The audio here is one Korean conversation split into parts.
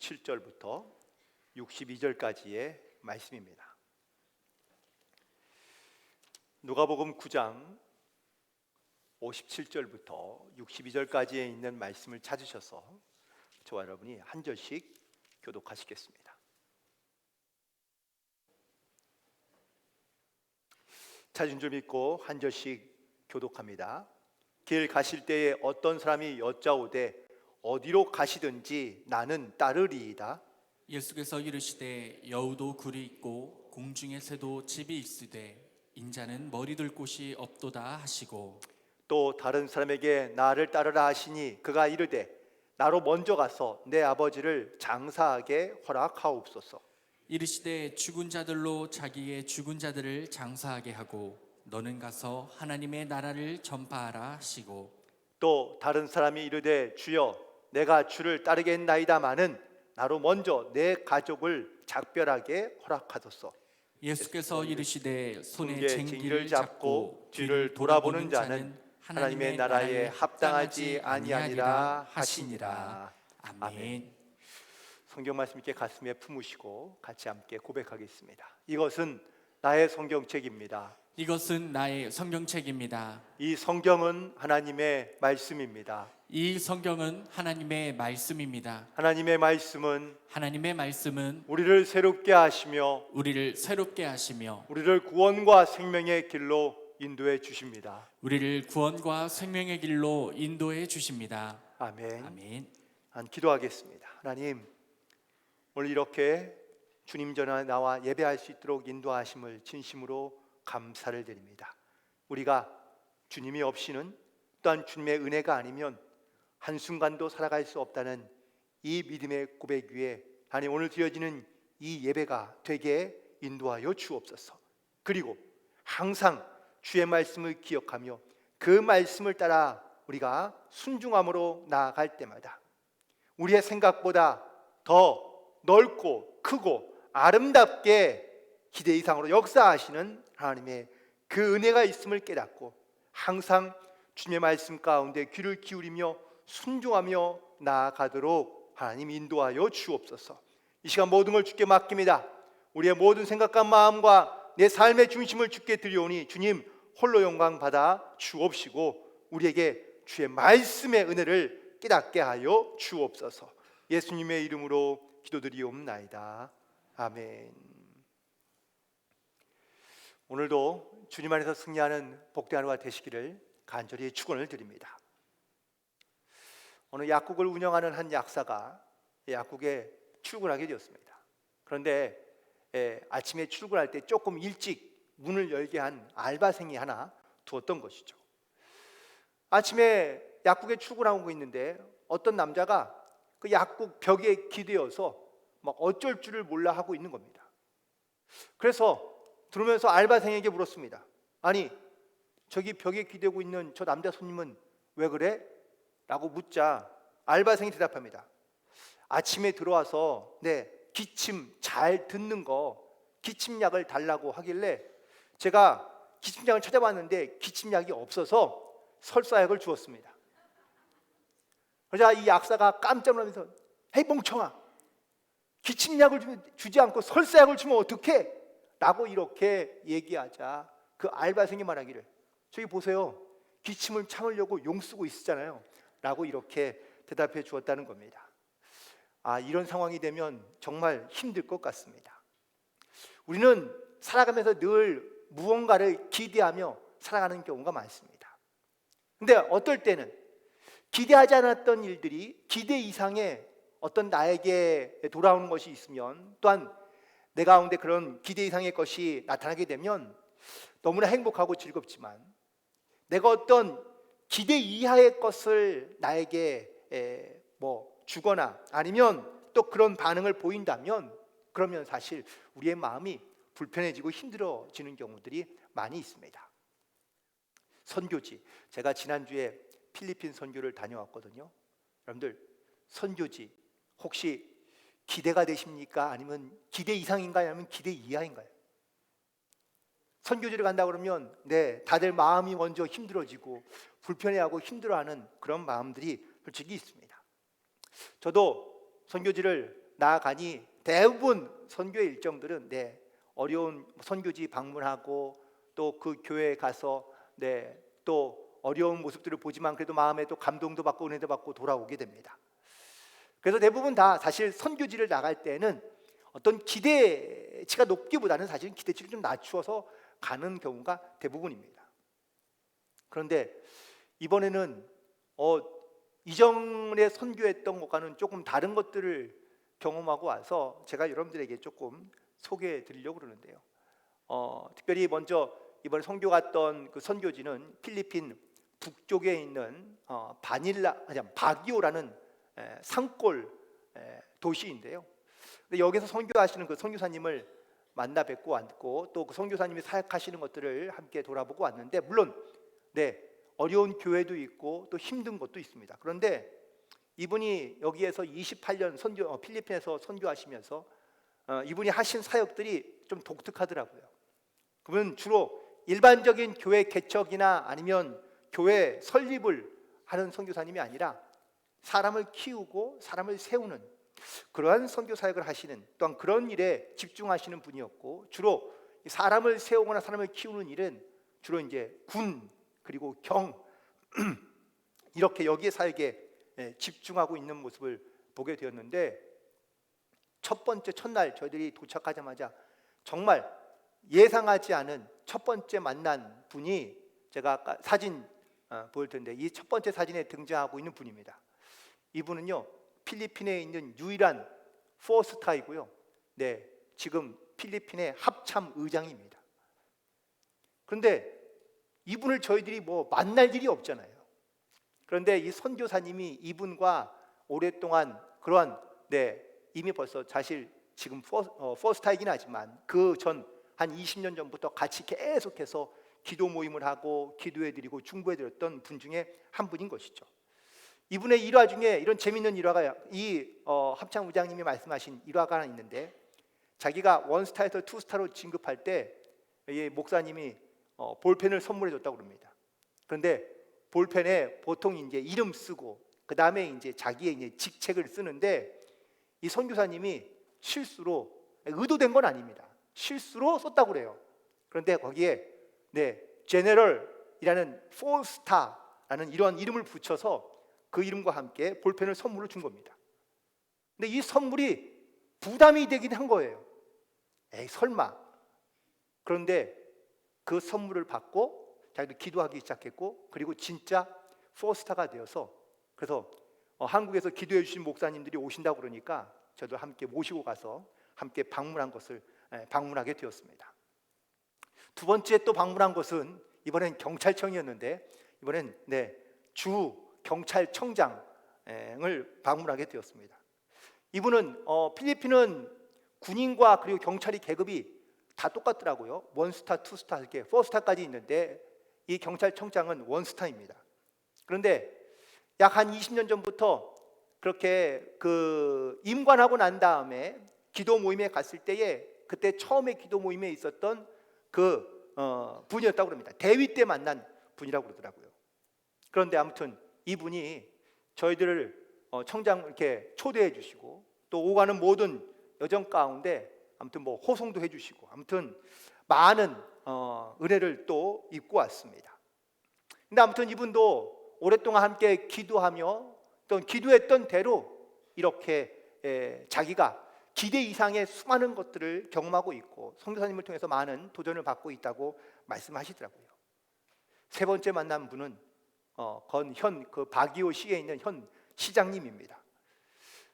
57절부터 62절까지의 말씀입니다. 누가복음 9장 57절부터 62절까지에 있는 말씀을 찾으셔서 저와 여러분이 한 절씩 교독하시겠습니다. 찾은 줄 믿고 한 절씩 교독합니다. 길 가실 때에 어떤 사람이 여짜오되 어디로 가시든지 나는 따르리이다. 예수께서 이르시되 여우도 굴이 있고 공중의 새도 집이 있으되 인자는 머리 둘 곳이 없도다 하시고, 또 다른 사람에게 나를 따르라 하시니 그가 이르되 나로 먼저 가서 내 아버지를 장사하게 허락하옵소서. 이르시되 죽은 자들로 자기의 죽은 자들을 장사하게 하고 너는 가서 하나님의 나라를 전파하라 하시고, 또 다른 사람이 이르되 주여 내가 주를 따르겠나이다마는 나로 먼저 내 가족을 작별하게 허락하소서. 예수께서 이르시되 손에 손에 쟁기를 잡고 뒤를 돌아보는 자는 하나님의 나라에 합당하지 아니하니라 하시니라. 아멘. 성경 말씀 있게 가슴에 품으시고 같이 함께 고백하겠습니다. 이것은 나의 성경책입니다. 이것은 나의 성경책입니다. 이 성경은 하나님의 말씀입니다. 이 성경은 하나님의 말씀입니다. 하나님의 말씀은 하나님의 말씀은 우리를 새롭게 하시며 우리를 새롭게 하시며 우리를 구원과 생명의 길로 인도해 주십니다. 우리를 구원과 생명의 길로 인도해 주십니다. 아멘. 아멘. 기도하겠습니다. 하나님, 오늘 이렇게 주님 전에 나와 예배할 수 있도록 인도하심을 진심으로 감사를 드립니다. 우리가 주님이 없이는 또한 주님의 은혜가 아니면 한순간도 살아갈 수 없다는 이 믿음의 고백 위에 하나님, 오늘 드려지는 이 예배가 되게 인도하여 주옵소서. 그리고 항상 주의 말씀을 기억하며 그 말씀을 따라 우리가 순종함으로 나아갈 때마다 우리의 생각보다 더 넓고 크고 아름답게 기대 이상으로 역사하시는 하나님의 그 은혜가 있음을 깨닫고 항상 주님의 말씀 가운데 귀를 기울이며 순종하며 나아가도록 하나님 인도하여 주옵소서. 이 시간 모든 걸 주께 맡깁니다. 우리의 모든 생각과 마음과 내 삶의 중심을 주께 드리오니 주님 홀로 영광 받아 주옵시고 우리에게 주의 말씀의 은혜를 깨닫게 하여 주옵소서. 예수님의 이름으로 기도드리옵나이다. 아멘. 오늘도 주님 안에서 승리하는 복된 하루가 되시기를 간절히 축원을 드립니다. 어느 약국을 운영하는 한 약사가 약국에 출근하게 되었습니다. 그런데 아침에 출근할 때 조금 일찍 문을 열게 한 알바생이 하나 두었던 것이죠. 아침에 약국에 출근하고 있는데 어떤 남자가 그 약국 벽에 기대어서 막 어쩔 줄을 몰라 하고 있는 겁니다. 그래서 들으면서 알바생에게 물었습니다. 아니, 저기 벽에 기대고 있는 저 남자 손님은 왜 그래? 라고 묻자 알바생이 대답합니다. 아침에 들어와서 기침 잘 듣는 거 기침약을 달라고 하길래 제가 기침약을 찾아봤는데 기침약이 없어서 설사약을 주었습니다. 그러자 이 약사가 깜짝 놀라면서 헤이 멍청아, 기침약을 주지 않고 설사약을 주면 어떡해? 라고 이렇게 얘기하자 그 알바생이 말하기를 저기 보세요, 기침을 참으려고 용 쓰고 있었잖아요 라고 이렇게 대답해 주었다는 겁니다. 이런 상황이 되면 정말 힘들 것 같습니다. 우리는 살아가면서 늘 무언가를 기대하며 살아가는 경우가 많습니다. 근데 어떨 때는 기대하지 않았던 일들이 기대 이상의 어떤 나에게 돌아오는 것이 있으면 또한 내 가운데 그런 기대 이상의 것이 나타나게 되면 너무나 행복하고 즐겁지만 내가 어떤 기대 이하의 것을 나에게 주거나 아니면 또 그런 반응을 보인다면 그러면 사실 우리의 마음이 불편해지고 힘들어지는 경우들이 많이 있습니다. 선교지, 제가 지난주에 필리핀 선교를 다녀왔거든요. 여러분들 선교지 혹시 기대가 되십니까? 아니면 기대 이상인가요? 아니면 기대 이하인가요? 선교지를 간다 그러면 다들 마음이 먼저 힘들어지고 불편해하고 힘들어하는 그런 마음들이 솔직히 있습니다. 저도 선교지를 나아가니 대부분 선교의 일정들은 어려운 선교지 방문하고 또 그 교회에 가서 또 어려운 모습들을 보지만 그래도 마음에 또 감동도 받고 은혜도 받고 돌아오게 됩니다. 그래서 대부분 다 사실 선교지를 나갈 때는 어떤 기대치가 높기보다는 사실 기대치를 좀 낮추어서 가는 경우가 대부분입니다. 그런데 이번에는 이전에 선교했던 것과는 조금 다른 것들을 경험하고 와서 제가 여러분들에게 조금 소개해 드리려고 그러는데요. 특별히 먼저 이번에 선교 갔던 그 선교지는 필리핀 북쪽에 있는 바기오라는 산골 도시인데요. 근데 여기서 선교하시는 그 선교사님을 만나 뵙고 왔고 또 그 선교사님이 사역하시는 것들을 함께 돌아보고 왔는데 물론 어려운 교회도 있고 또 힘든 것도 있습니다. 그런데 이분이 여기에서 28년 필리핀에서 선교하시면서 이분이 하신 사역들이 좀 독특하더라고요. 그분은 주로 일반적인 교회 개척이나 아니면 교회 설립을 하는 선교사님이 아니라 사람을 키우고 사람을 세우는 그러한 선교 사역을 하시는 또한 그런 일에 집중하시는 분이었고 주로 사람을 세우거나 사람을 키우는 일은 주로 이제 군 그리고 경 이렇게 여기에 사역에 집중하고 있는 모습을 보게 되었는데 첫 번째 첫날 저희들이 도착하자마자 정말 예상하지 않은 첫 번째 만난 분이 제가 아까 사진 보일 텐데 이 첫 번째 사진에 등장하고 있는 분입니다. 이분은요 필리핀에 있는 유일한 포스타이고요. 지금 필리핀의 합참 의장입니다. 그런데 이분을 저희들이 만날 일이 없잖아요. 그런데 이 선교사님이 이분과 오랫동안 그러한 이미 벌써 사실 지금 포스타이긴 하지만 그 전 한 20년 전부터 같이 계속해서 기도 모임을 하고 기도해드리고 중보해드렸던 분 중에 한 분인 것이죠. 이분의 일화 중에 이런 재미있는 일화가 합참 의장님이 말씀하신 일화가 하나 있는데 자기가 원스타에서 투스타로 진급할 때 이 목사님이 볼펜을 선물해 줬다고 그럽니다. 그런데 볼펜에 보통 이제 이름 쓰고 그 다음에 이제 자기의 이제 직책을 쓰는데 이 선교사님이 실수로 의도된 건 아닙니다. 실수로 썼다고 그래요. 그런데 거기에 제너럴이라는 포스타라는 이런 이름을 붙여서 그 이름과 함께 볼펜을 선물로 준 겁니다. 근데 이 선물이 부담이 되긴 한 거예요. 설마. 그런데 그 선물을 받고 자기도 기도하기 시작했고 그리고 진짜 포스타가 되어서 그래서 한국에서 기도해 주신 목사님들이 오신다고 그러니까 저도 함께 모시고 가서 함께 방문하게 되었습니다. 두 번째 또 방문한 곳은 이번엔 경찰청이었는데 이번엔 주 경찰청장을 방문하게 되었습니다. 이분은 필리핀은 군인과 그리고 경찰이 계급이 다 똑같더라고요. 원스타, 투스타 이렇게 포스타까지 있는데 이 경찰청장은 원스타입니다. 그런데 약 한 20년 전부터 그렇게 임관하고 난 다음에 기도 모임에 갔을 때에 그때 처음에 기도 모임에 있었던 분이었다고 합니다. 대위 때 만난 분이라고 그러더라고요. 그런데 아무튼 이분이 저희들을 청장 이렇게 초대해 주시고 또 오가는 모든 여정 가운데 아무튼 호송도 해주시고 아무튼 많은 은혜를 또 입고 왔습니다. 근데 아무튼 이분도 오랫동안 함께 기도하며 또 기도했던 대로 이렇게 자기가 기대 이상의 수많은 것들을 경험하고 있고 선교사님을 통해서 많은 도전을 받고 있다고 말씀하시더라고요. 세 번째 만난 분은 현 바기오시에 있는 현 시장님입니다.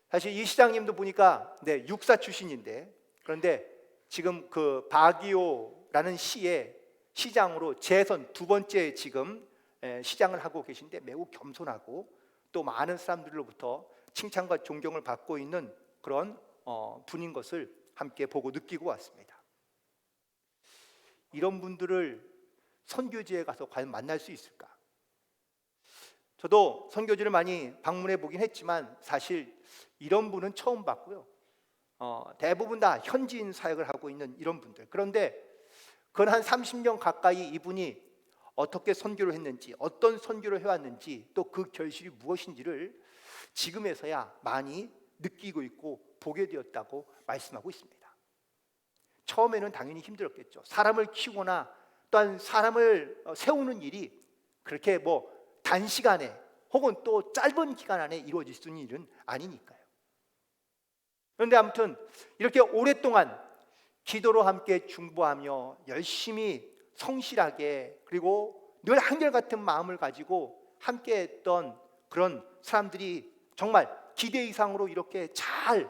사실 이 시장님도 보니까 육사 출신인데 그런데 지금 그 바기오라는 시의 시장으로 재선 두 번째 지금 시장을 하고 계신데 매우 겸손하고 또 많은 사람들로부터 칭찬과 존경을 받고 있는 그런 분인 것을 함께 보고 느끼고 왔습니다. 이런 분들을 선교지에 가서 과연 만날 수 있을까? 저도 선교지를 많이 방문해 보긴 했지만 사실 이런 분은 처음 봤고요. 대부분 다 현지인 사역을 하고 있는 이런 분들. 그런데 그건 한 30년 가까이 이분이 어떻게 선교를 했는지, 어떤 선교를 해왔는지, 또 그 결실이 무엇인지를 지금에서야 많이 느끼고 있고 보게 되었다고 말씀하고 있습니다. 처음에는 당연히 힘들었겠죠. 사람을 키우거나 또한 사람을 세우는 일이 그렇게 단시간에 혹은 또 짧은 기간 안에 이루어질 수 있는 일은 아니니까요. 그런데 아무튼 이렇게 오랫동안 기도로 함께 중보하며 열심히 성실하게 그리고 늘 한결같은 마음을 가지고 함께 했던 그런 사람들이 정말 기대 이상으로 이렇게 잘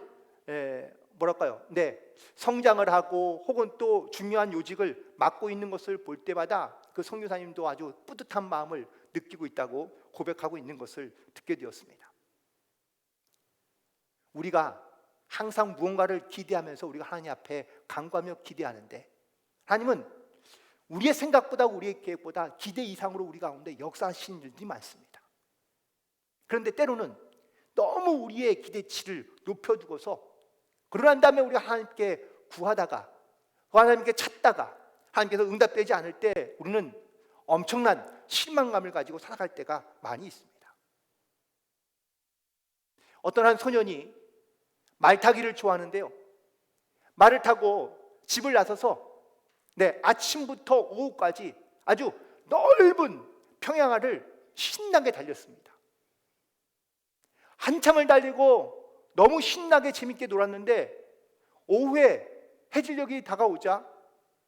성장을 하고 혹은 또 중요한 요직을 맡고 있는 것을 볼 때마다 그 선교사님도 아주 뿌듯한 마음을 느끼고 있다고 고백하고 있는 것을 듣게 되었습니다. 우리가 항상 무언가를 기대하면서 우리가 하나님 앞에 간구하며 기대하는데 하나님은 우리의 생각보다 우리의 계획보다 기대 이상으로 우리 가운데 역사하시는 일들이 많습니다. 그런데 때로는 너무 우리의 기대치를 높여두고서 그러한 다음에 우리가 하나님께 구하다가 하나님께 찾다가 하나님께서 응답되지 않을 때 우리는 엄청난 실망감을 가지고 살아갈 때가 많이 있습니다. 어떤 한 소년이 말 타기를 좋아하는데요, 말을 타고 집을 나서서 아침부터 오후까지 아주 넓은 평양화를 신나게 달렸습니다. 한참을 달리고 너무 신나게 재밌게 놀았는데 오후에 해질녘이 다가오자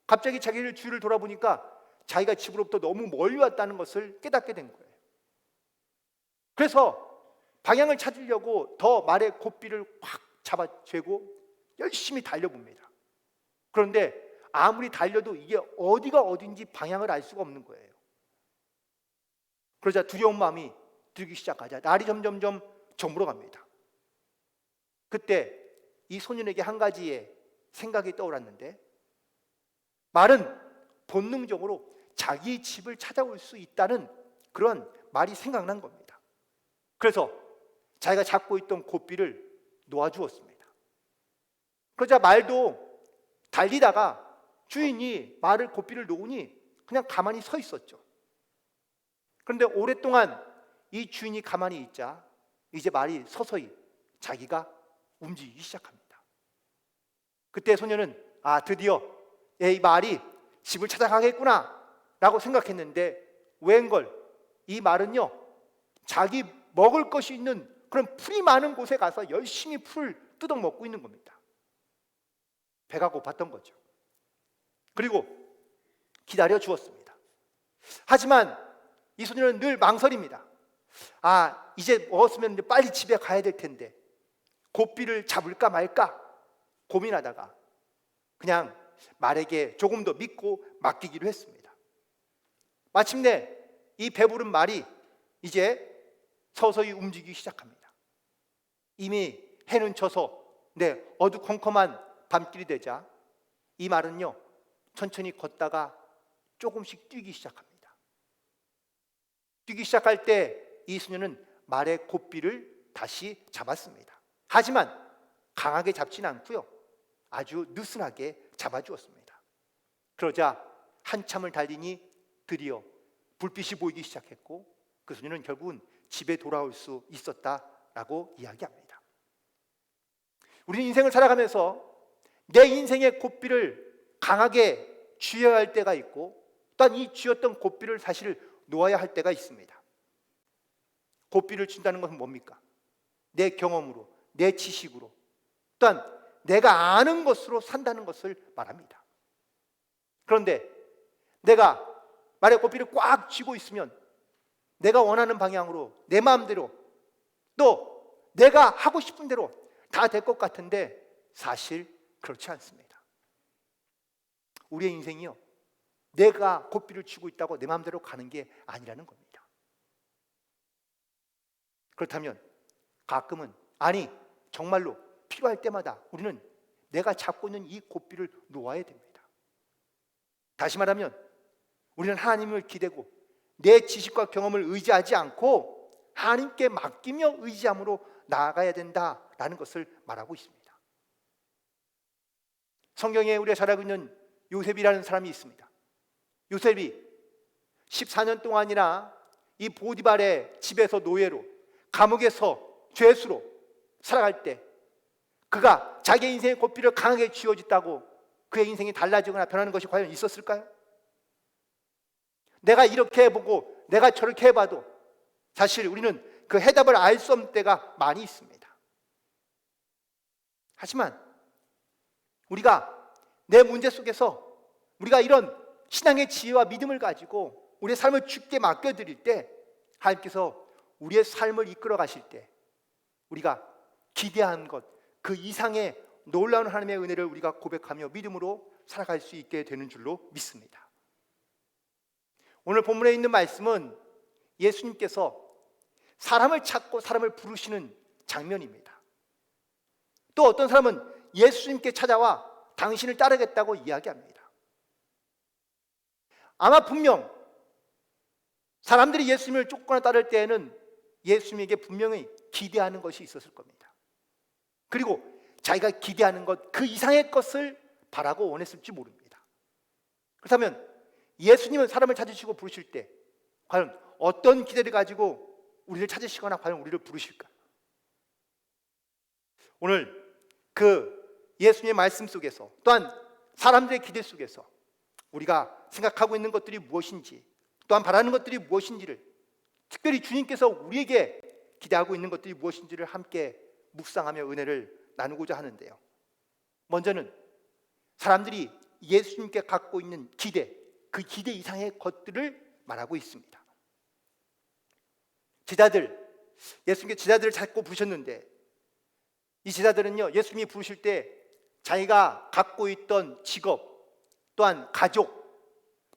갑자기 자기를 주위를 돌아보니까 자기가 집으로부터 너무 멀리 왔다는 것을 깨닫게 된 거예요. 그래서 방향을 찾으려고 더 말의 고삐를 확 잡아채고 열심히 달려봅니다. 그런데 아무리 달려도 이게 어디가 어딘지 방향을 알 수가 없는 거예요. 그러자 두려운 마음이 들기 시작하자 날이 점점점 저물어갑니다. 그때 이 소년에게 한 가지의 생각이 떠올랐는데 말은 본능적으로 자기 집을 찾아올 수 있다는 그런 말이 생각난 겁니다. 그래서 자기가 잡고 있던 고삐를 놓아주었습니다. 그러자 말도 달리다가 주인이 말을 고삐를 놓으니 그냥 가만히 서 있었죠. 그런데 오랫동안 이 주인이 가만히 있자 이제 말이 서서히 자기가 움직이기 시작합니다. 그때 소녀는 드디어 이 말이 집을 찾아가겠구나 라고 생각했는데 웬걸 이 말은요 자기 먹을 것이 있는 그런 풀이 많은 곳에 가서 열심히 풀을 뜯어먹고 있는 겁니다. 배가 고팠던 거죠. 그리고 기다려 주었습니다. 하지만 이 소녀는 늘 망설입니다. 이제 먹었으면 이제 빨리 집에 가야 될 텐데 고삐를 잡을까 말까 고민하다가 그냥 말에게 조금 더 믿고 맡기기로 했습니다. 마침내 이 배부른 말이 이제 서서히 움직이기 시작합니다. 이미 해는 져서 어두컴컴한 밤길이 되자 이 말은요 천천히 걷다가 조금씩 뛰기 시작합니다. 뛰기 시작할 때 이 소녀는 말의 고삐를 다시 잡았습니다. 하지만 강하게 잡지는 않고요 아주 느슨하게 잡아주었습니다. 그러자 한참을 달리니 드디어 불빛이 보이기 시작했고 그 소녀는 결국은 집에 돌아올 수 있었다라고 이야기합니다. 우리는 인생을 살아가면서 내 인생의 고삐를 강하게 쥐어야 할 때가 있고 또한 이 쥐었던 고삐를 사실 놓아야 할 때가 있습니다. 고삐를 쥔다는 것은 뭡니까? 내 경험으로, 내 지식으로 또한 내가 아는 것으로 산다는 것을 말합니다. 그런데 내가 말의 고삐를 꽉 쥐고 있으면 내가 원하는 방향으로 내 마음대로 또 내가 하고 싶은 대로 다 될 것 같은데 사실 그렇지 않습니다. 우리의 인생이요 내가 고삐를 쥐고 있다고 내 마음대로 가는 게 아니라는 겁니다. 그렇다면 가끔은 정말로 필요할 때마다 우리는 내가 잡고 있는 이 고삐를 놓아야 됩니다. 다시 말하면 우리는 하나님을 기대고 내 지식과 경험을 의지하지 않고 하나님께 맡기며 의지함으로 나아가야 된다라는 것을 말하고 있습니다. 성경에 우리가 잘 알고 있는 요셉이라는 사람이 있습니다. 요셉이 14년 동안이나 이 보디발의 집에서 노예로 감옥에서 죄수로 살아갈 때 그가 자기의 인생의 고삐를 강하게 쥐어줬다고 그의 인생이 달라지거나 변하는 것이 과연 있었을까요? 내가 이렇게 해보고 내가 저렇게 해봐도 사실 우리는 그 해답을 알 수 없는 때가 많이 있습니다. 하지만 우리가 내 문제 속에서 우리가 이런 신앙의 지혜와 믿음을 가지고 우리의 삶을 주께 맡겨드릴 때 하나님께서 우리의 삶을 이끌어 가실 때 우리가 기대한 것 그 이상의 놀라운 하나님의 은혜를 우리가 고백하며 믿음으로 살아갈 수 있게 되는 줄로 믿습니다. 오늘 본문에 있는 말씀은 예수님께서 사람을 찾고 사람을 부르시는 장면입니다. 또 어떤 사람은 예수님께 찾아와 당신을 따르겠다고 이야기합니다. 아마 분명 사람들이 예수님을 쫓거나 따를 때에는 예수님에게 분명히 기대하는 것이 있었을 겁니다. 그리고 자기가 기대하는 것 그 이상의 것을 바라고 원했을지 모릅니다. 그렇다면 예수님은 사람을 찾으시고 부르실 때 과연 어떤 기대를 가지고 우리를 찾으시거나 과연 우리를 부르실까? 오늘 그 예수님의 말씀 속에서 또한 사람들의 기대 속에서 우리가 생각하고 있는 것들이 무엇인지 또한 바라는 것들이 무엇인지를 특별히 주님께서 우리에게 기대하고 있는 것들이 무엇인지를 함께 묵상하며 은혜를 나누고자 하는데요. 먼저는 사람들이 예수님께 갖고 있는 기대, 그 기대 이상의 것들을 말하고 있습니다. 예수님께 제자들을 찾고 부르셨는데 이 제자들은요, 예수님이 부르실 때 자기가 갖고 있던 직업 또한 가족,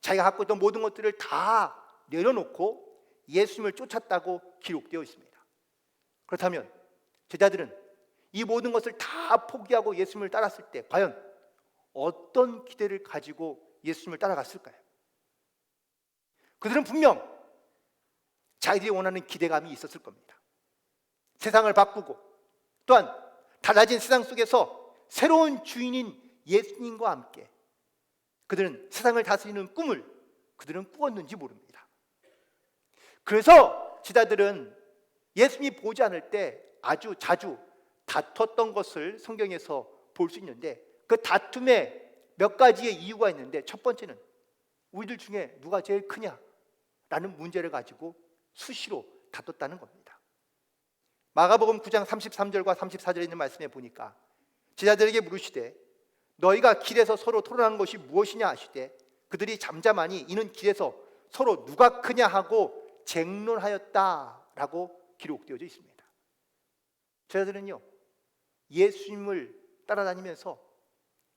자기가 갖고 있던 모든 것들을 다 내려놓고 예수님을 쫓았다고 기록되어 있습니다. 그렇다면 제자들은 이 모든 것을 다 포기하고 예수님을 따랐을 때 과연 어떤 기대를 가지고 예수님을 따라갔을까요? 그들은 분명 자기들이 원하는 기대감이 있었을 겁니다. 세상을 바꾸고 또한 달라진 세상 속에서 새로운 주인인 예수님과 함께 그들은 세상을 다스리는 꿈을 그들은 꾸었는지 모릅니다. 그래서 제자들은 예수님이 보지 않을 때 아주 자주 다퉜던 것을 성경에서 볼 수 있는데 그 다툼에 몇 가지의 이유가 있는데 첫 번째는 우리들 중에 누가 제일 크냐라는 문제를 가지고 수시로 다퉜다는 겁니다. 마가복음 9장 33절과 34절에 있는 말씀에 보니까 제자들에게 물으시되 너희가 길에서 서로 토론하는 것이 무엇이냐 하시되 그들이 잠잠하니 이는 길에서 서로 누가 크냐 하고 쟁론하였다라고 기록되어져 있습니다. 제자들은요, 예수님을 따라다니면서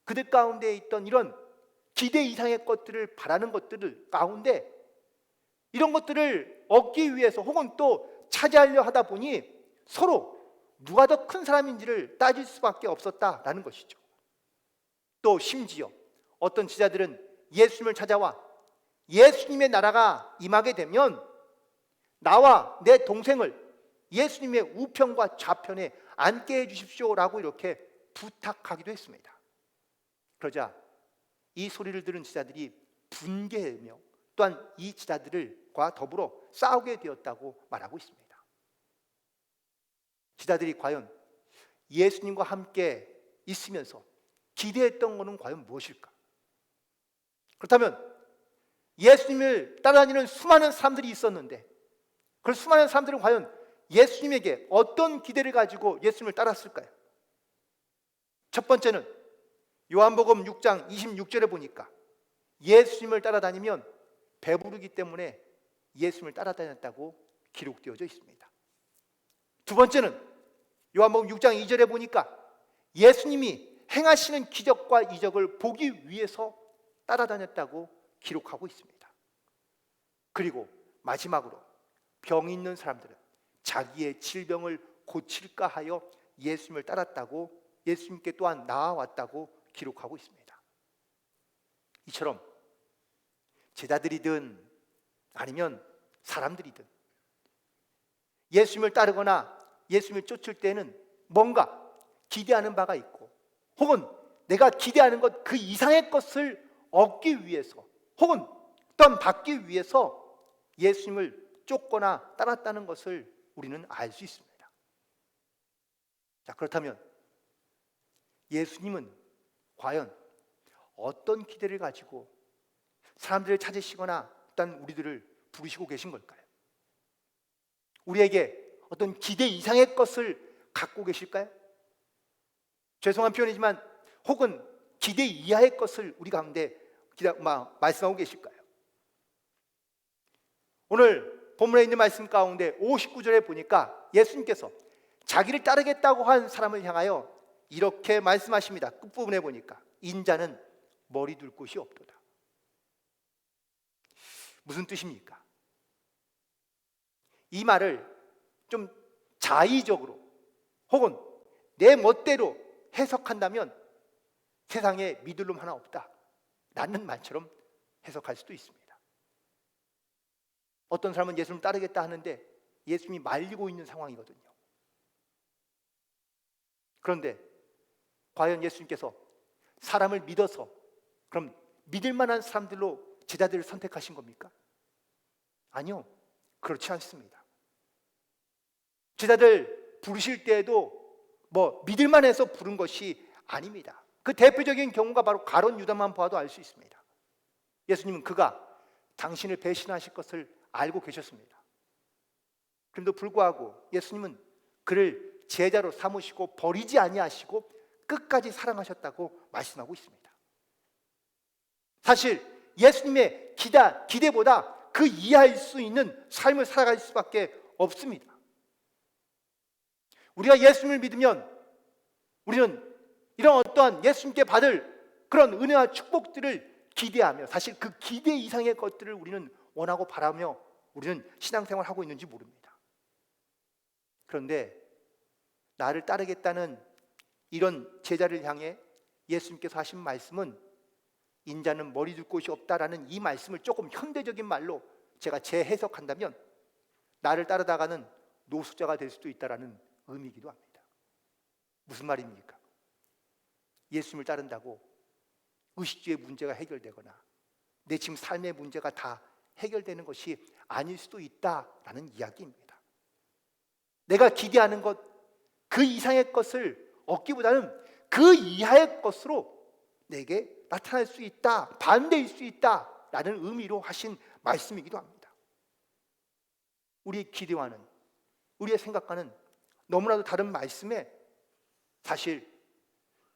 그들 가운데 있던 이런 기대 이상의 것들을 바라는 것들을 가운데 이런 것들을 얻기 위해서 혹은 또 차지하려 하다 보니 서로 누가 더 큰 사람인지를 따질 수밖에 없었다라는 것이죠. 또 심지어 어떤 제자들은 예수님을 찾아와 예수님의 나라가 임하게 되면 나와 내 동생을 예수님의 우편과 좌편에 앉게 해주십시오라고 이렇게 부탁하기도 했습니다. 그러자 이 소리를 들은 제자들이 분개하며 또한 이 제자들과 더불어 싸우게 되었다고 말하고 있습니다. 제자들이 과연 예수님과 함께 있으면서 기대했던 것은 과연 무엇일까? 그렇다면 예수님을 따라다니는 수많은 사람들이 있었는데 그 수많은 사람들은 과연 예수님에게 어떤 기대를 가지고 예수님을 따랐을까요? 첫 번째는 요한복음 6장 26절에 보니까 예수님을 따라다니면 배부르기 때문에 예수님을 따라다녔다고 기록되어져 있습니다. 두 번째는 요한복음 6장 2절에 보니까 예수님이 행하시는 기적과 이적을 보기 위해서 따라다녔다고 기록하고 있습니다. 그리고 마지막으로 병 있는 사람들은 자기의 질병을 고칠까 하여 예수님을 따랐다고 예수님께 또한 나아왔다고 기록하고 있습니다. 이처럼 제자들이든 아니면 사람들이든 예수님을 따르거나 예수님을 쫓을 때는 뭔가 기대하는 바가 있고 혹은 내가 기대하는 것 그 이상의 것을 얻기 위해서 혹은 또한 받기 위해서 예수님을 쫓거나 따랐다는 것을 우리는 알 수 있습니다. 자, 그렇다면 예수님은 과연 어떤 기대를 가지고 사람들을 찾으시거나 일단 우리들을 부르시고 계신 걸까요? 우리에게 어떤 기대 이상의 것을 갖고 계실까요? 죄송한 표현이지만 혹은 기대 이하의 것을 우리 가운데 말씀하고 계실까요? 오늘 본문에 있는 말씀 가운데 59절에 보니까 예수님께서 자기를 따르겠다고 한 사람을 향하여 이렇게 말씀하십니다. 끝부분에 보니까 인자는 머리 둘 곳이 없도다. 무슨 뜻입니까? 이 말을 좀 자의적으로 혹은 내 멋대로 해석한다면 세상에 믿을 놈 하나 없다 라는 말처럼 해석할 수도 있습니다. 어떤 사람은 예수님 따르겠다 하는데 예수님이 말리고 있는 상황이거든요. 그런데 과연 예수님께서 사람을 믿어서 그럼 믿을 만한 사람들로 제자들을 선택하신 겁니까? 아니요, 그렇지 않습니다. 제자들 부르실 때에도 믿을 만해서 부른 것이 아닙니다. 그 대표적인 경우가 바로 가룟 유다만 봐도 알 수 있습니다. 예수님은 그가 당신을 배신하실 것을 알고 계셨습니다. 그럼에도 불구하고 예수님은 그를 제자로 삼으시고 버리지 아니하시고 끝까지 사랑하셨다고 말씀하고 있습니다. 사실 예수님의 기대보다 그 이하일 수 있는 삶을 살아갈 수밖에 없습니다. 우리가 예수님을 믿으면 우리는 이런 어떠한 예수님께 받을 그런 은혜와 축복들을 기대하며 사실 그 기대 이상의 것들을 우리는 원하고 바라며 우리는 신앙생활을 하고 있는지 모릅니다. 그런데 나를 따르겠다는 이런 제자를 향해 예수님께서 하신 말씀은 인자는 머리 둘 곳이 없다라는 이 말씀을 조금 현대적인 말로 제가 재해석한다면 나를 따르다가는 노숙자가 될 수도 있다라는 의미이기도 합니다. 무슨 말입니까? 예수님을 따른다고 의식주의 문제가 해결되거나 내 지금 삶의 문제가 다 해결되는 것이 아닐 수도 있다라는 이야기입니다. 내가 기대하는 것, 그 이상의 것을 얻기보다는 그 이하의 것으로 내게 나타날 수 있다, 반대일 수 있다라는 의미로 하신 말씀이기도 합니다. 우리의 기대와는, 우리의 생각과는 너무나도 다른 말씀에 사실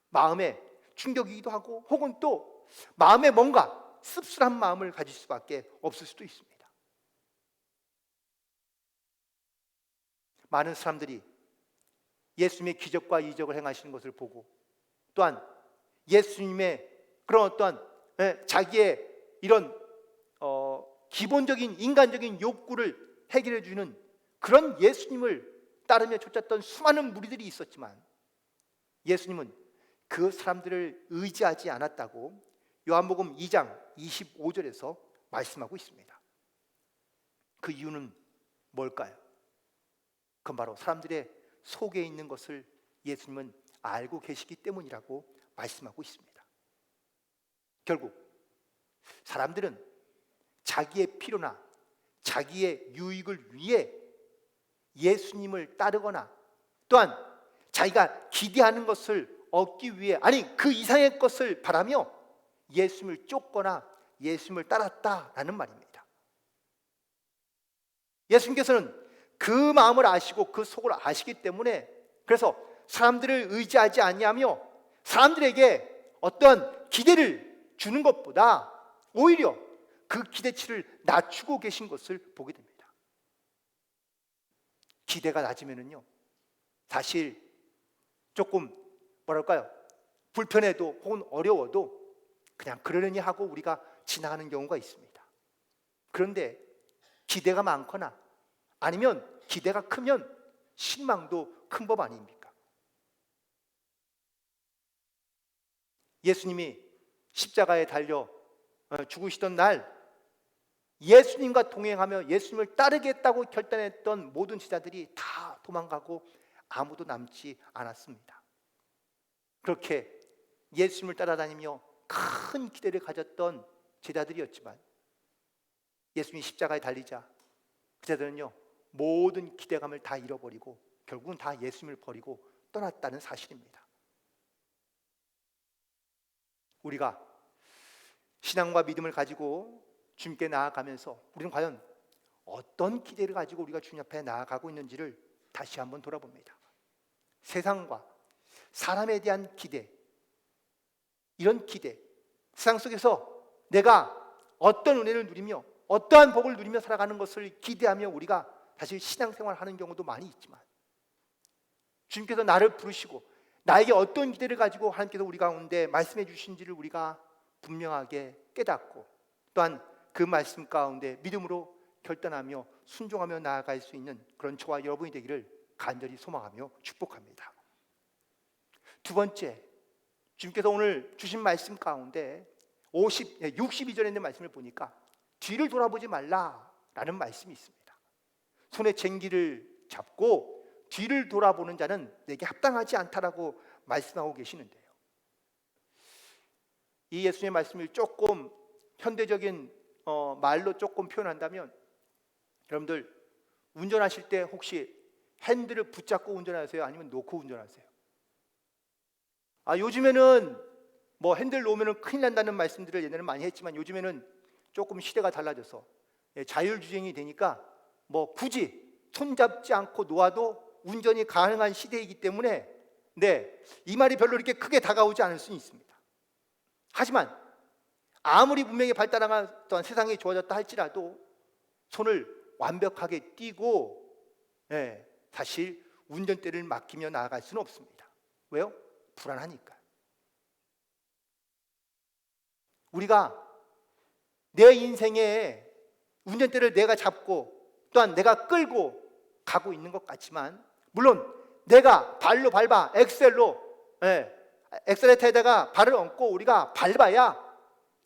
마음에 충격이기도 하고 혹은 또 마음에 뭔가 씁쓸한 마음을 가질 수밖에 없을 수도 있습니다. 많은 사람들이 예수님의 기적과 이적을 행하시는 것을 보고 또한 예수님의 그런 어떠한 자기의 이런 기본적인 인간적인 욕구를 해결해 주는 그런 예수님을 따르며 쫓았던 수많은 무리들이 있었지만 예수님은 그 사람들을 의지하지 않았다고 요한복음 2장 25절에서 말씀하고 있습니다. 그 이유는 뭘까요? 그건 바로 사람들의 속에 있는 것을 예수님은 알고 계시기 때문이라고 말씀하고 있습니다. 결국 사람들은 자기의 필요나 자기의 유익을 위해 예수님을 따르거나 또한 자기가 기대하는 것을 얻기 위해 그 이상의 것을 바라며 예수님을 쫓거나 예수님을 따랐다라는 말입니다. 예수님께서는 그 마음을 아시고 그 속을 아시기 때문에 그래서 사람들을 의지하지 아니하며 사람들에게 어떤 기대를 주는 것보다 오히려 그 기대치를 낮추고 계신 것을 보게 됩니다. 기대가 낮으면요 사실 조금 불편해도 혹은 어려워도 그냥 그러려니 하고 우리가 지나가는 경우가 있습니다. 그런데 기대가 많거나 아니면 기대가 크면 실망도 큰 법 아닙니까? 예수님이 십자가에 달려 죽으시던 날 예수님과 동행하며 예수님을 따르겠다고 결단했던 모든 제자들이 다 도망가고 아무도 남지 않았습니다. 그렇게 예수님을 따라다니며 큰 기대를 가졌던 제자들이었지만 예수님이 십자가에 달리자 제자들은요 모든 기대감을 다 잃어버리고 결국은 다 예수님을 버리고 떠났다는 사실입니다. 우리가 신앙과 믿음을 가지고 주님께 나아가면서 우리는 과연 어떤 기대를 가지고 우리가 주님 앞에 나아가고 있는지를 다시 한번 돌아봅니다. 세상과 사람에 대한 기대, 이런 기대, 세상 속에서 내가 어떤 은혜를 누리며 어떠한 복을 누리며 살아가는 것을 기대하며 우리가 사실 신앙생활을 하는 경우도 많이 있지만, 주님께서 나를 부르시고 나에게 어떤 기대를 가지고 하나님께서 우리 가운데 말씀해 주신지를 우리가 분명하게 깨닫고, 또한 그 말씀 가운데 믿음으로 결단하며 순종하며 나아갈 수 있는 그런 저와 여러분이 되기를 간절히 소망하며 축복합니다. 두 번째, 주님께서 오늘 주신 말씀 가운데 62절에 있는 말씀을 보니까 뒤를 돌아보지 말라라는 말씀이 있습니다. 손에 쟁기를 잡고 뒤를 돌아보는 자는 내게 합당하지 않다라고 말씀하고 계시는데요, 이 예수님의 말씀을 조금 현대적인 말로 조금 표현한다면, 여러분들 운전하실 때 혹시 핸들을 붙잡고 운전하세요? 아니면 놓고 운전하세요? 요즘에는 뭐 핸들 놓으면 큰일 난다는 말씀들을 예전에는 많이 했지만, 요즘에는 조금 시대가 달라져서 자율주행이 되니까 뭐 굳이 손잡지 않고 놓아도 운전이 가능한 시대이기 때문에 이 말이 별로 이렇게 크게 다가오지 않을 수는 있습니다. 하지만 아무리 문명이 발달한 또한 세상이 좋아졌다 할지라도 손을 완벽하게 띄고 사실 운전대를 맡기며 나아갈 수는 없습니다. 왜요? 불안하니까. 우리가 내 인생에 운전대를 내가 잡고 또한 내가 끌고 가고 있는 것 같지만, 물론 내가 발로 밟아 엑셀레이터에다가 발을 얹고 우리가 밟아야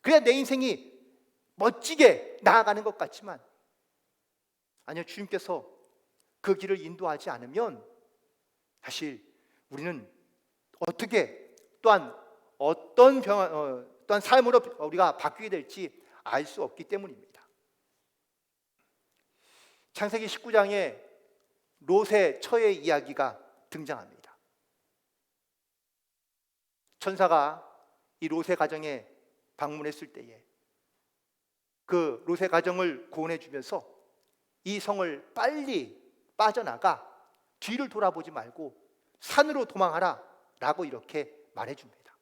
그래야 내 인생이 멋지게 나아가는 것 같지만, 아니요, 주님께서 그 길을 인도하지 않으면 사실 우리는 어떻게 또한 어떤 또한 삶으로 우리가 바뀌게 될지 알 수 없기 때문입니다. 창세기 19장에 롯의 처의 이야기가 등장합니다. 천사가 이 롯의 가정에 방문했을 때에 그 롯의 가정을 구원해 주면서 이 성을 빨리 빠져나가 뒤를 돌아보지 말고 산으로 도망하라 라고 이렇게 말해줍니다.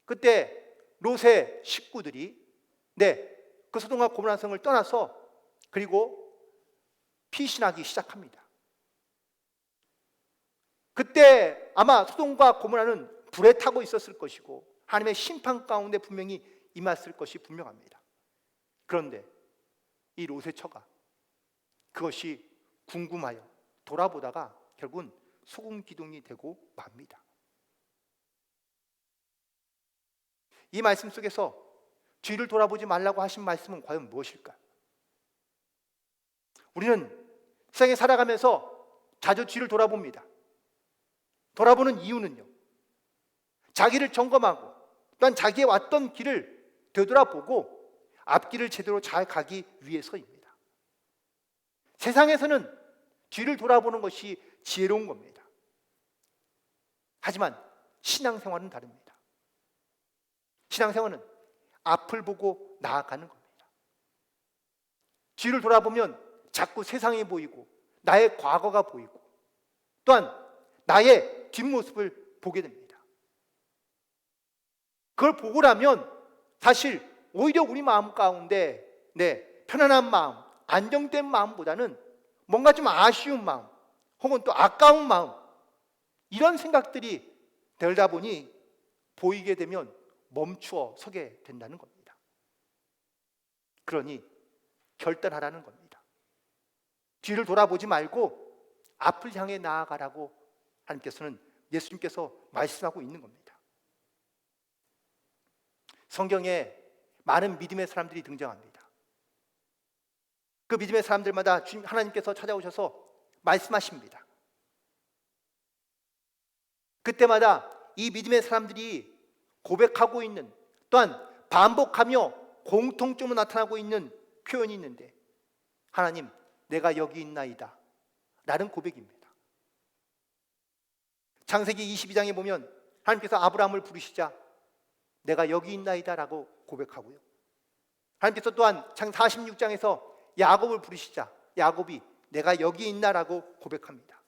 그때 롯의 식구들이 그 소돔과 고모라 성을 떠나서 그리고 피신하기 시작합니다. 그때 아마 소돔과 고모라는 불에 타고 있었을 것이고 하나님의 심판 가운데 분명히 임했을 것이 분명합니다. 그런데 이 롯의 처가 그것이 궁금하여 돌아보다가 결국은 소금 기둥이 되고 맙니다. 이 말씀 속에서 뒤를 돌아보지 말라고 하신 말씀은 과연 무엇일까요? 우리는 세상에 살아가면서 자주 뒤를 돌아봅니다. 돌아보는 이유는요, 자기를 점검하고 또한 자기의 왔던 길을 되돌아보고 앞길을 제대로 잘 가기 위해서입니다. 세상에서는 뒤를 돌아보는 것이 지혜로운 겁니다. 하지만 신앙생활은 다릅니다. 신앙생활은 앞을 보고 나아가는 겁니다. 뒤를 돌아보면 자꾸 세상이 보이고 나의 과거가 보이고 또한 나의 뒷모습을 보게 됩니다. 그걸 보고 나면 사실 오히려 우리 마음 가운데 편안한 마음, 안정된 마음보다는 뭔가 좀 아쉬운 마음 혹은 또 아까운 마음, 이런 생각들이 들다 보니 보이게 되면 멈추어 서게 된다는 겁니다. 그러니 결단하라는 겁니다. 뒤를 돌아보지 말고 앞을 향해 나아가라고 하나님께서는, 예수님께서 말씀하고 있는 겁니다. 성경에 많은 믿음의 사람들이 등장합니다. 그 믿음의 사람들마다 하나님께서 찾아오셔서 말씀하십니다. 그때마다 이 믿음의 사람들이 고백하고 있는, 또한 반복하며 공통점으로 나타나고 있는 표현이 있는데, 하나님 내가 여기 있나이다 라는 고백입니다. 창세기 22장에 보면 하나님께서 아브라함을 부르시자 내가 여기 있나이다라고 고백하고요. 하나님께서 또한 장 46장에서 야곱을 부르시자 야곱이 내가 여기 있나라고 고백합니다.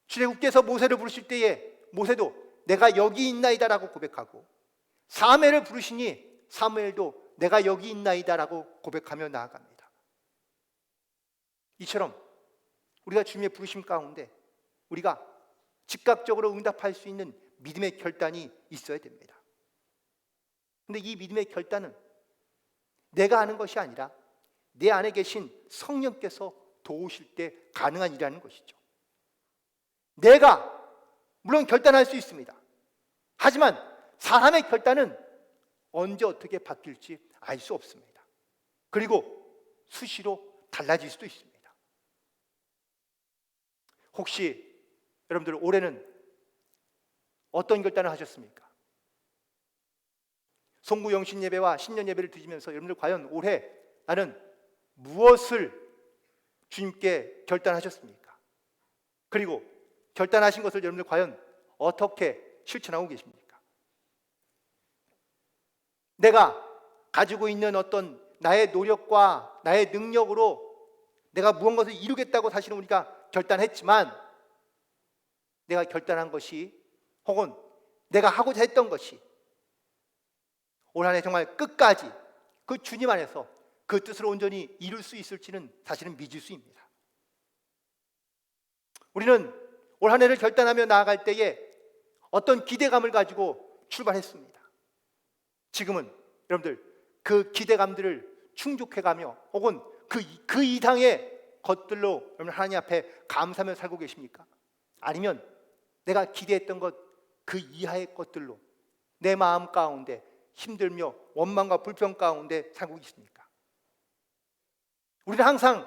출애굽께서 모세를 부르실 때에 모세도 내가 여기 있나이다라고 고백하고, 사무엘을 부르시니 사무엘도 내가 여기 있나이다라고 고백하며 나아갑니다. 이처럼 우리가 주님의 부르심 가운데 우리가 즉각적으로 응답할 수 있는 믿음의 결단이 있어야 됩니다. 그런데 이 믿음의 결단은 내가 하는 것이 아니라 내 안에 계신 성령께서 도우실 때 가능한 일이라는 것이죠. 내가 물론 결단할 수 있습니다. 하지만 사람의 결단은 언제 어떻게 바뀔지 알 수 없습니다. 그리고 수시로 달라질 수도 있습니다. 혹시 여러분들 올해는 어떤 결단을 하셨습니까? 송구 영신 예배와 신년 예배를 드리면서 여러분들 과연 올해 나는 무엇을 주님께 결단하셨습니까? 그리고 결단하신 것을 여러분들 과연 어떻게 실천하고 계십니까? 내가 가지고 있는 어떤 나의 노력과 나의 능력으로 내가 무언가를 이루겠다고 사실은 우리가 결단했지만, 내가 결단한 것이 혹은 내가 하고자 했던 것이 올 한 해 정말 끝까지 그 주님 안에서 그 뜻을 온전히 이룰 수 있을지는 사실은 미지수입니다. 우리는 올 한 해를 결단하며 나아갈 때에 어떤 기대감을 가지고 출발했습니다. 지금은 여러분들 그 기대감들을 충족해가며 혹은 그 이상의 것들로 여러분 하나님 앞에 감사하며 살고 계십니까? 아니면 내가 기대했던 것 그 이하의 것들로 내 마음 가운데 힘들며 원망과 불평 가운데 살고 있습니까? 우리는 항상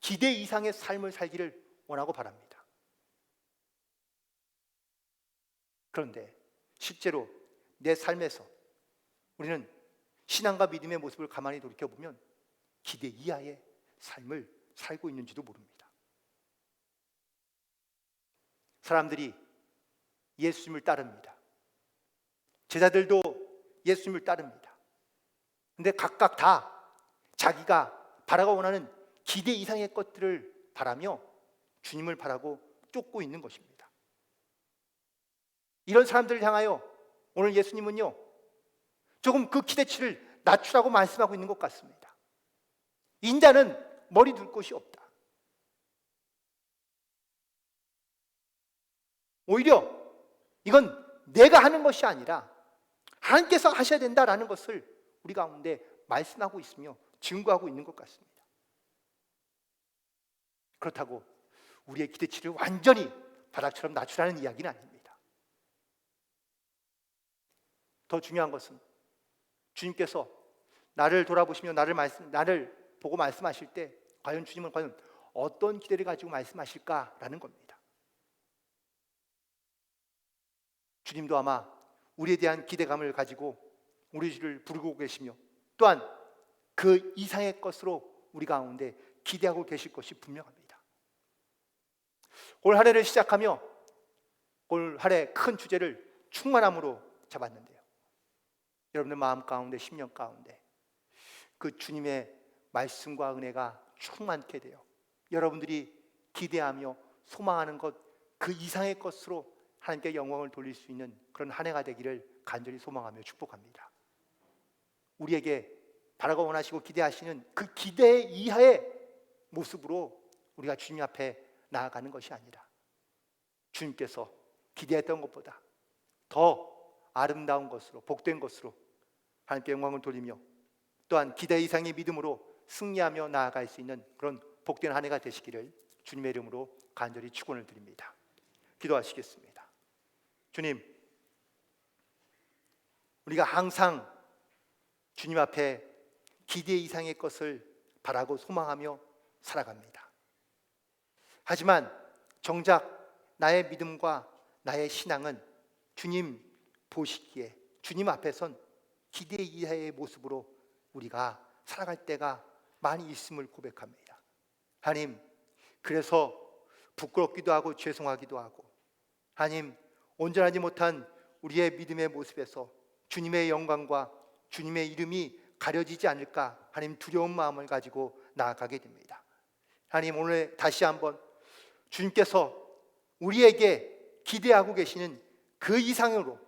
기대 이상의 삶을 살기를 원하고 바랍니다. 그런데 실제로 내 삶에서 우리는 신앙과 믿음의 모습을 가만히 돌이켜보면 기대 이하의 삶을 살고 있는지도 모릅니다. 사람들이 예수님을 따릅니다. 제자들도 예수님을 따릅니다. 근데 각각 다 자기가 바라고 원하는 기대 이상의 것들을 바라며 주님을 바라고 쫓고 있는 것입니다. 이런 사람들을 향하여 오늘 예수님은요 조금 그 기대치를 낮추라고 말씀하고 있는 것 같습니다. 인자는 머리 둘 곳이 없다. 오히려 이건 내가 하는 것이 아니라 하나님께서 하셔야 된다라는 것을 우리 가운데 말씀하고 있으며 증거하고 있는 것 같습니다. 그렇다고 우리의 기대치를 완전히 바닥처럼 낮추라는 이야기는 아닙니다. 더 중요한 것은 주님께서 나를 돌아보시며 나를 보고 말씀하실 때 과연 주님은 과연 어떤 기대를 가지고 말씀하실까라는 겁니다. 주님도 아마 우리에 대한 기대감을 가지고 우리를 부르고 계시며 또한 그 이상의 것으로 우리 가운데 기대하고 계실 것이 분명합니다. 올 한 해를 시작하며 올 한 해 큰 주제를 충만함으로 잡았는데요. 여러분의 마음 가운데 심령 가운데 그 주님의 말씀과 은혜가 충만케 되어 여러분들이 기대하며 소망하는 것 그 이상의 것으로 하나님께 영광을 돌릴 수 있는 그런 한 해가 되기를 간절히 소망하며 축복합니다. 우리에게 바라고 원하시고 기대하시는 그 기대 이하의 모습으로 우리가 주님 앞에 나아가는 것이 아니라 주님께서 기대했던 것보다 더 아름다운 것으로 복된 것으로 하나님께 영광을 돌리며 또한 기대 이상의 믿음으로 승리하며 나아갈 수 있는 그런 복된 한 해가 되시기를 주님의 이름으로 간절히 축원을 드립니다. 기도하시겠습니다. 주님, 우리가 항상 주님 앞에 기대 이상의 것을 바라고 소망하며 살아갑니다. 하지만 정작 나의 믿음과 나의 신앙은 주님 보시기에 주님 앞에선 기대 이하의 모습으로 우리가 살아갈 때가 많이 있음을 고백합니다. 하나님, 그래서 부끄럽기도 하고 죄송하기도 하고 하나님, 온전하지 못한 우리의 믿음의 모습에서 주님의 영광과 주님의 이름이 가려지지 않을까 하나님 두려운 마음을 가지고 나아가게 됩니다. 하나님, 오늘 다시 한번 주님께서 우리에게 기대하고 계시는 그 이상으로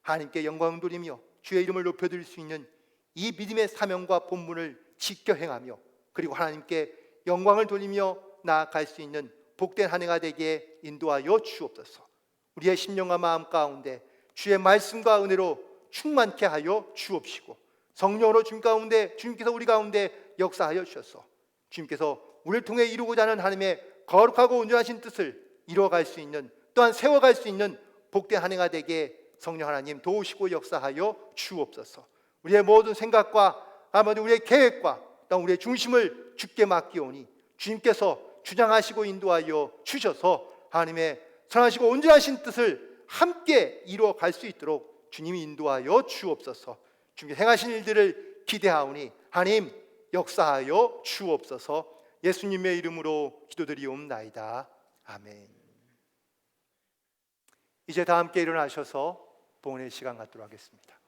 하나님께 영광 돌리며 주의 이름을 높여드릴 수 있는 이 믿음의 사명과 본분을 지켜 행하며, 그리고 하나님께 영광을 돌리며 나아갈 수 있는 복된 한 해가 되게 인도하여 주옵소서. 우리의 심령과 마음 가운데 주의 말씀과 은혜로 충만케 하여 주옵시고, 성령으로 주님께서 우리 가운데 역사하여 주셔서 주님께서 우리를 통해 이루고자 하는 하나님의 거룩하고 온전하신 뜻을 이루어갈 수 있는, 또한 세워갈 수 있는 복된 한 해가 되게 성령 하나님 도우시고 역사하여 주옵소서. 우리의 모든 생각과 아마도 우리의 계획과 또한 우리의 중심을 주께 맡기오니 주님께서 주장하시고 인도하여 주셔서 하나님의 선하시고 온전하신 뜻을 함께 이루어갈 수 있도록 주님이 인도하여 주옵소서. 주님께 행하신 일들을 기대하오니 하나님 역사하여 주옵소서. 예수님의 이름으로 기도드리옵나이다. 아멘. 이제 다 함께 일어나셔서 봉헌의 시간 갖도록 하겠습니다.